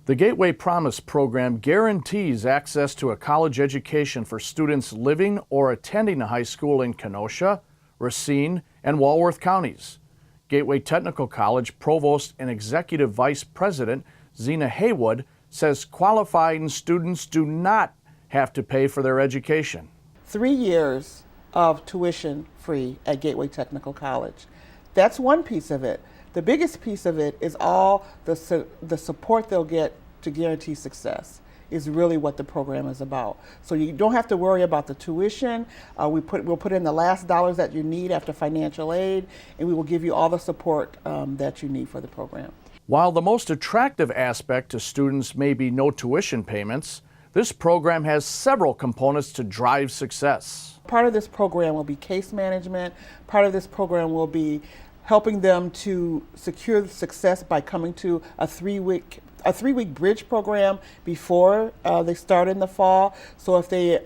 The Gateway Promise program guarantees access to a college education for students living or attending a high school in Kenosha, Racine, and Walworth counties. Gateway Technical College Provost and Executive Vice President Zina Haywood says qualifying students do not have to pay for their education. 3 years of tuition free at Gateway Technical College. That's one piece of it. The biggest piece of it is all the support they'll get to guarantee success is really what the program is about. So you don't have to worry about the tuition. We'll put in the last dollars that you need after financial aid, and we will give you all the support that you need for the program. While the most attractive aspect to students may be no tuition payments, this program has several components to drive success. Part of this program will be case management. Part of this program will be helping them to secure success by coming to a three-week bridge program before they start in the fall. So if they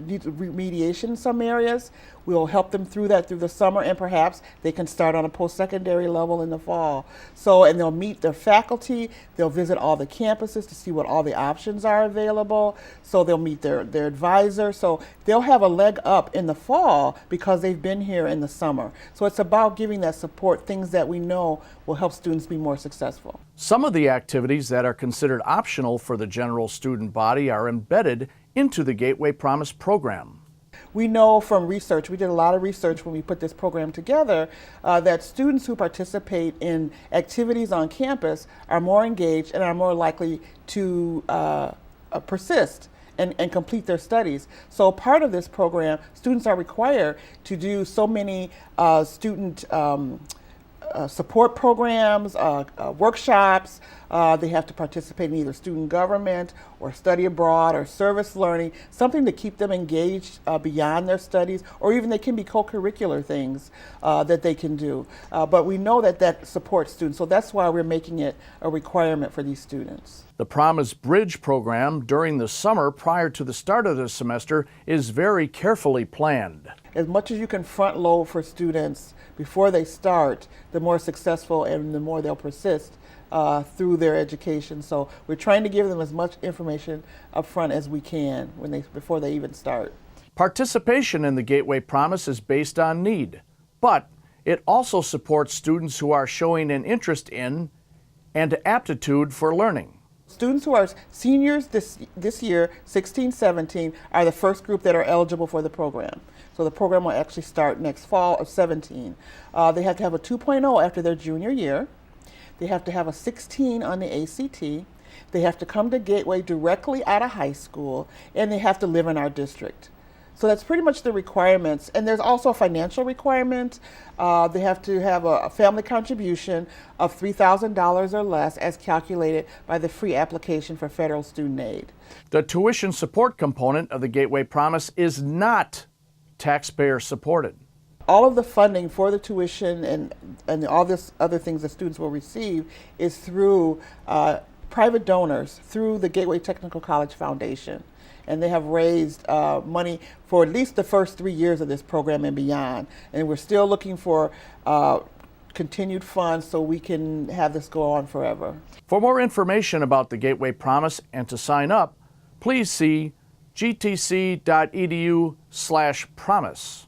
need remediation in some areas, we'll help them through that through the summer, and perhaps they can start on a post-secondary level in the fall. And they'll meet their faculty, they'll visit all the campuses to see what all the options are available. So they'll meet their advisor. So they'll have a leg up in the fall because they've been here in the summer. So it's about giving that support, things that we know will help students be more successful. Some of the activities that are considered optional for the general student body are embedded into the Gateway Promise program. We know from research, we did a lot of research when we put this program together, that students who participate in activities on campus are more engaged and are more likely to persist and complete their studies. So part of this program, students are required to do so many student support programs, workshops. They have to participate in either student government or study abroad or service learning, something to keep them engaged beyond their studies, or even they can be co-curricular things that they can do. But we know that supports students, so that's why we're making it a requirement for these students. The Promise Bridge program during the summer prior to the start of the semester is very carefully planned. As much as you can front load for students before they start, the more successful and the more they'll persist through their education. So we're trying to give them as much information up front as we can before they even start. Participation in the Gateway Promise is based on need, but it also supports students who are showing an interest in and aptitude for learning. Students who are seniors this year, 16-17, are the first group that are eligible for the program. So the program will actually start next fall of 17. They have to have a 2.0 after their junior year. They have to have a 16 on the ACT. They have to come to Gateway directly out of high school, and they have to live in our district. So that's pretty much the requirements. And there's also a financial requirement. They have to have a family contribution of $3,000 or less as calculated by the free application for federal student aid. The tuition support component of the Gateway Promise is not taxpayer supported. All of the funding for the tuition and all this other things that students will receive is through private donors through the Gateway Technical College Foundation. And they have raised money for at least the first 3 years of this program and beyond. And we're still looking for continued funds so we can have this go on forever. For more information about the Gateway Promise and to sign up, please see gtc.edu/promise.